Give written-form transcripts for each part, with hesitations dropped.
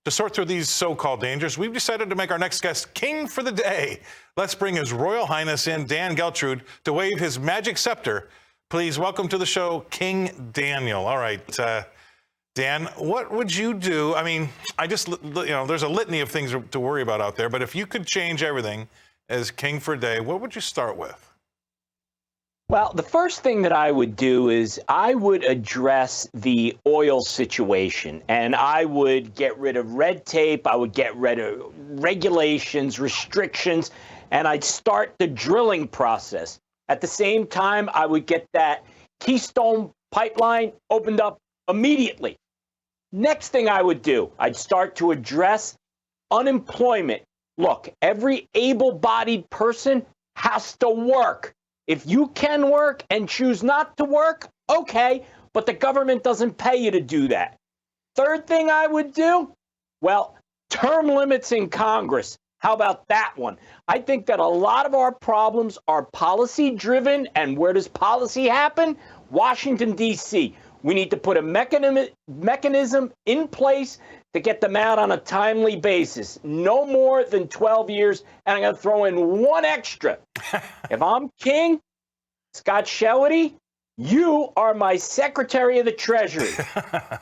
To sort through these so-called dangers, we've decided to make our next guest king for the day. Let's bring His Royal Highness in, Dan Geltrude, to wave his magic scepter. Please welcome to the show, King Daniel. All right, Dan, what would you do? I mean, there's a litany of things to worry about out there, but if you could change everything as king for a day, what would you start with? Well, the first thing that I would do is I would address the oil situation, and I would get rid of red tape. I would get rid of regulations, restrictions, and I'd start the drilling process. At the same time, I would get that Keystone pipeline opened up immediately. Next thing I would do, I'd start to address unemployment. Look, every able-bodied person has to work. If you can work and choose not to work, okay, but the government doesn't pay you to do that. Third thing I would do, well, term limits in Congress. How about that one? I think that a lot of our problems are policy-driven, and where does policy happen? Washington, D.C. We need to put a mechanism in place to get them out on a timely basis. No more than 12 years, and I'm going to throw in one extra. If I'm king, Scott Shellady, you are my Secretary of the Treasury.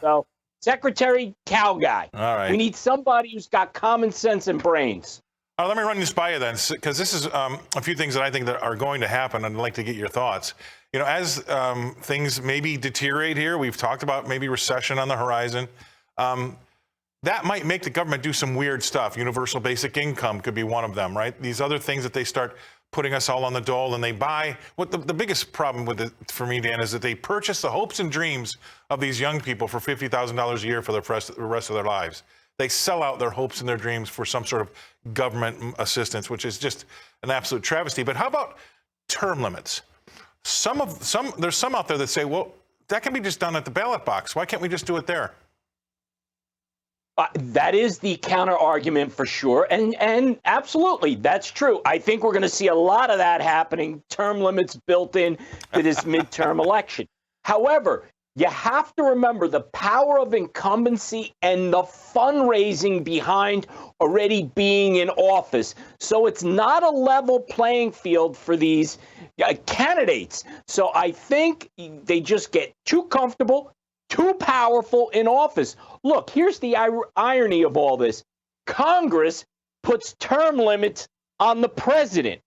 So, Secretary, cow guy. All right. We need somebody who's got common sense and brains. Let me run this by you then, because this is a few things that I think that are going to happen. I'd like to get your thoughts. You know, as things maybe deteriorate here, we've talked about maybe recession on the horizon. That might make the government do some weird stuff. Universal basic income could be one of them, right? These other things that they start putting us all on the dole and they buy. What the biggest problem with it for me, Dan, is that they purchase the hopes and dreams of these young people for $50,000 a year for the rest of their lives. They sell out their hopes and their dreams for some sort of government assistance, which is just an absolute travesty. But how about term limits? There's some out there that say, well, that can be just done at the ballot box. Why can't we just do it there? That is the counter argument for sure. And absolutely, that's true. I think we're going to see a lot of that happening, term limits built in to this midterm election. However, you have to remember the power of incumbency and the fundraising behind already being in office. So it's not a level playing field for these candidates. So I think they just get too comfortable, too powerful in office. Look, here's the irony of all this. Congress puts term limits on the president,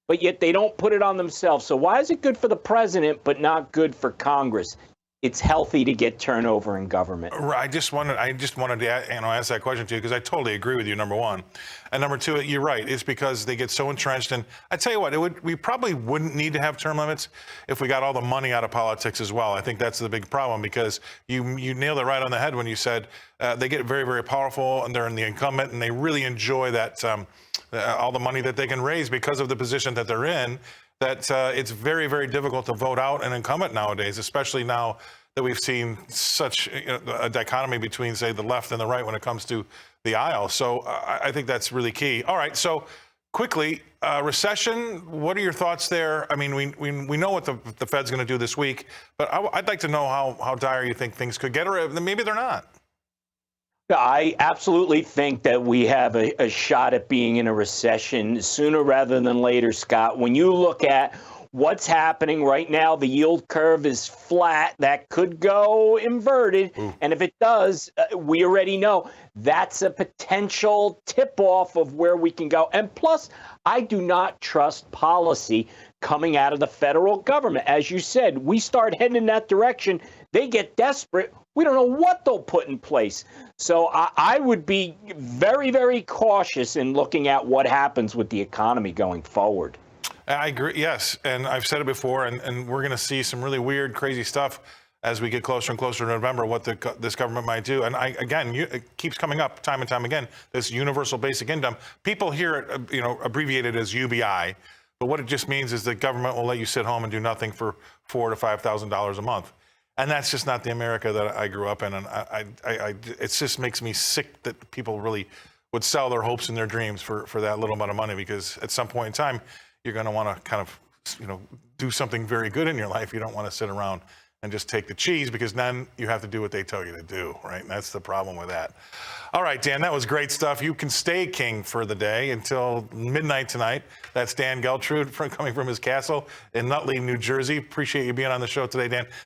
but yet they don't put it on themselves. So why is it good for the president but not good for Congress? It's healthy to get turnover in government. I just wanted to ask that question to you because I totally agree with you, number one. And number two, you're right. It's because they get so entrenched. And I tell you what, we probably wouldn't need to have term limits if we got all the money out of politics as well. I think that's the big problem because you nailed it right on the head when you said they get very, very powerful and they're in the incumbent and they really enjoy that all the money that they can raise because of the position that they're in. That it's very, very difficult to vote out an incumbent nowadays, especially now that we've seen such a dichotomy between, say, the left and the right when it comes to the aisle. So I think that's really key. All right, so quickly, recession, what are your thoughts there? I mean, we know what the Fed's going to do this week, but I'd like to know how dire you think things could get, or maybe they're not. I absolutely think that we have a shot at being in a recession sooner rather than later, Scott. When you look at what's happening right now, the yield curve is flat. That could go inverted. Ooh. And if it does, we already know that's a potential tip-off of where we can go. And plus, I do not trust policy coming out of the federal government. As you said, we start heading in that direction. They get desperate. We don't know what they'll put in place. So I would be very, very cautious in looking at what happens with the economy going forward. I agree. Yes. And I've said it before, and we're going to see some really weird, crazy stuff as we get closer and closer to November, what this government might do. And it keeps coming up time and time again, this universal basic income. People hear it, abbreviated as UBI. But what it just means is the government will let you sit home and do nothing for $4,000 to $5,000 a month. And that's just not the America that I grew up in. And it just makes me sick that people really would sell their hopes and their dreams for that little amount of money, because at some point in time, you're going to want to kind of, do something very good in your life. You don't want to sit around and just take the cheese, because then you have to do what they tell you to do, right? And that's the problem with that. All right, Dan, that was great stuff. You can stay king for the day until midnight tonight. That's Dan Geltrude coming from his castle in Nutley, New Jersey. Appreciate you being on the show today, Dan.